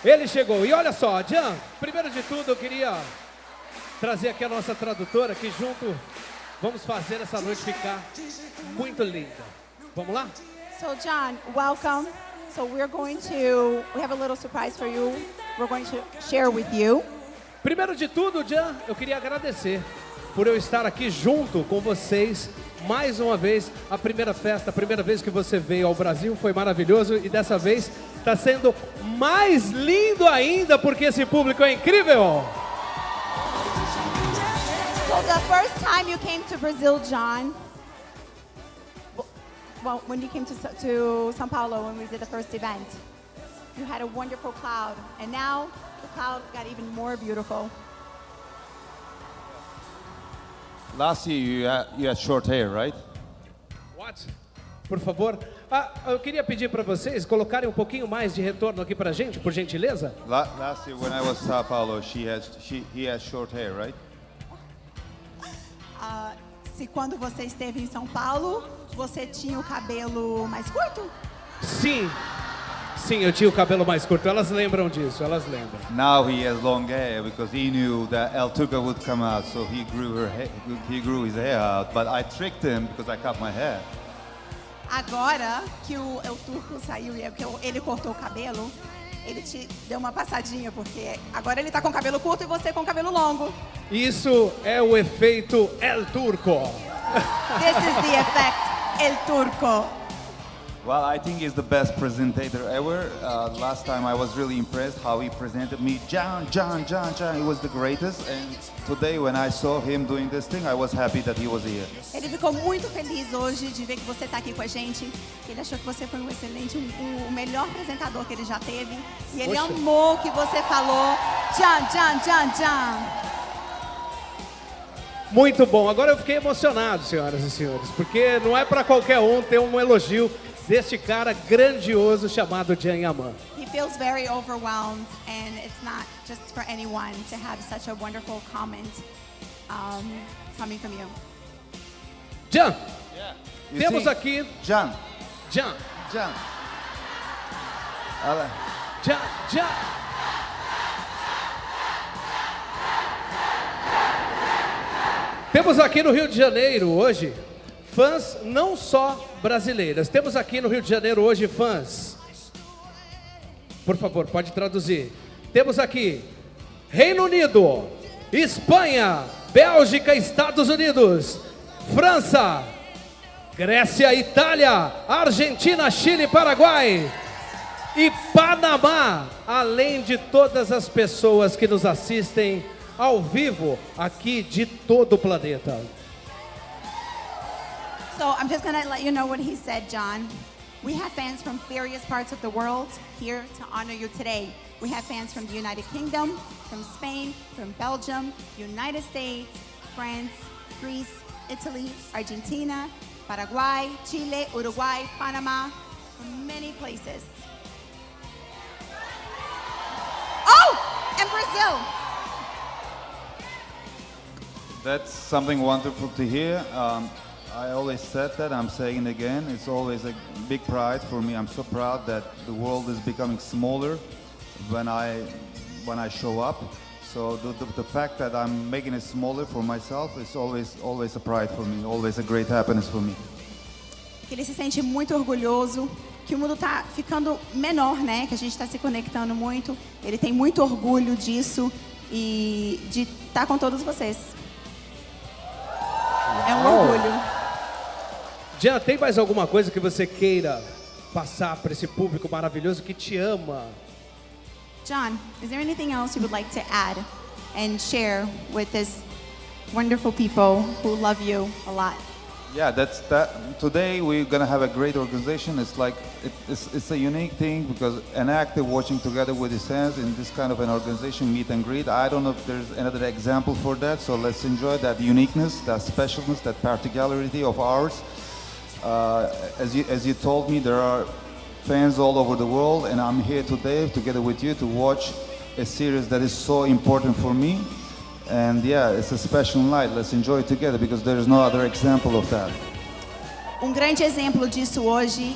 Ele chegou. E olha só, Jan, primeiro de tudo eu queria trazer aqui a nossa tradutora, que junto vamos fazer essa noite ficar muito linda. Vamos lá? So John, welcome. So we have a little surprise for you. We're going to share with you. Primeiro de tudo, Jan, eu queria agradecer por eu estar aqui junto com vocês mais uma vez. A primeira festa, a primeira vez que você veio ao Brasil foi maravilhoso e dessa vez está sendo mais lindo ainda porque esse público é incrível. So the first time you came to Brazil, John, well, when you came to São Paulo when we did the first event, you had a wonderful cloud, and now the cloud got even more beautiful. Last year you had short hair, right? What? Por favor. Eu queria pedir para vocês colocarem um pouquinho mais de retorno aqui para a gente, por gentileza. Last year when I was in São Paulo, he has short hair, right? Se quando você esteve em São Paulo, você tinha o cabelo mais curto? Sim. Sim, eu tinha o cabelo mais curto. Elas lembram disso, elas lembram. Now he has long hair because he knew that El Turco would come out, so he grew his hair out. But I tricked him because I cut my hair. Agora que o El Turco saiu e ele cortou o cabelo, ele te deu uma passadinha, porque agora ele tá com cabelo curto e você com cabelo longo. Isso é o efeito El Turco. This is the effect El Turco. Well, I think he's the best presenter ever. Last time I was really impressed how he presented me. John. He was the greatest. And today when I saw him doing this thing, I was happy that he was here. Ele ficou muito feliz hoje de ver que você está aqui com a gente. Ele achou que você foi um excelente, o melhor apresentador que ele já teve. E ele amou que você falou John. Muito bom. Agora eu fiquei emocionado, senhoras e senhores, porque não é para qualquer um ter um elogio deste cara grandioso chamado Jan Yaman. He feels very overwhelmed, and it's not just for anyone to have such a wonderful comment coming from you. Jan, You temos see? aqui John. Jan. Temos aqui no Rio de Janeiro hoje fãs não só brasileiras. Temos aqui no Rio de Janeiro hoje fãs. Por favor, pode traduzir. Temos aqui Reino Unido, Espanha, Bélgica, Estados Unidos, França, Grécia, Itália, Argentina, Chile, Paraguai e Panamá, além de todas as pessoas que nos assistem ao vivo aqui de todo o planeta. So I'm just going to let you know what he said, John. We have fans from various parts of the world here to honor you today. We have fans from the United Kingdom, from Spain, from Belgium, United States, France, Greece, Italy, Argentina, Paraguay, Chile, Uruguay, Panama, from many places. Oh, and Brazil. That's something wonderful to hear. I always said that, I'm saying it again, it's always a big pride for me. I'm so proud that the world is becoming smaller when I show up. So the fact that I'm making it smaller for myself is always a pride for me, always a great happiness for me. Ele se sente muito orgulhoso que o mundo está ficando menor, né? Que a gente está se conectando muito. Ele tem muito orgulho disso e de estar com todos vocês. É um orgulho. Jan, tem mais alguma coisa que você queira passar para esse público maravilhoso que te ama? John, is there anything else you would like to add and share with this wonderful people who love you a lot? Yeah, that's that. Today we're gonna have a great organization. It's like it's a unique thing because an actor watching together with his fans in this kind of an organization, meet and greet. I don't know if there's another example for that. So let's enjoy that uniqueness, that specialness, that particularity of ours. As you told me, there are fans all over the world, and I'm here today together with you to watch a series that is so important for me. And yeah, it's a special night. Let's enjoy it together because there is no other example of that. Grande exemplo disso hoje.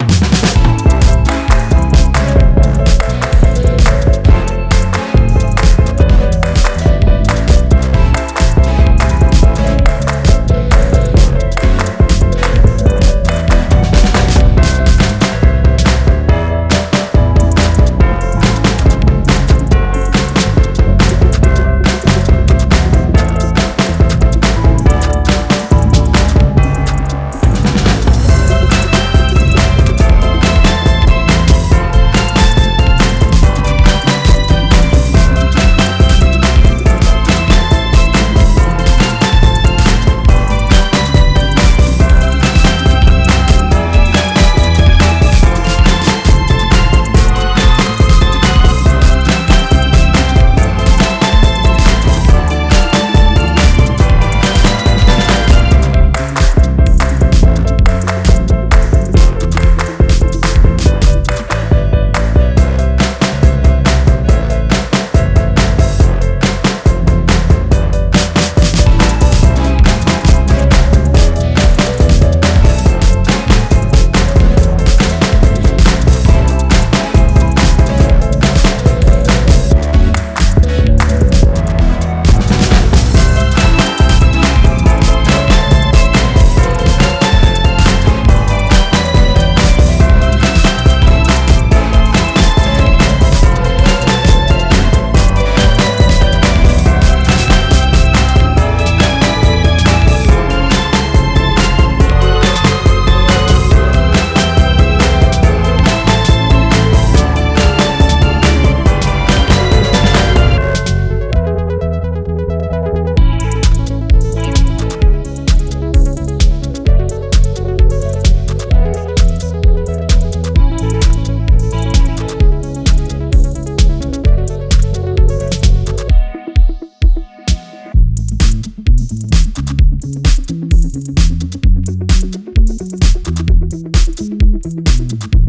Thank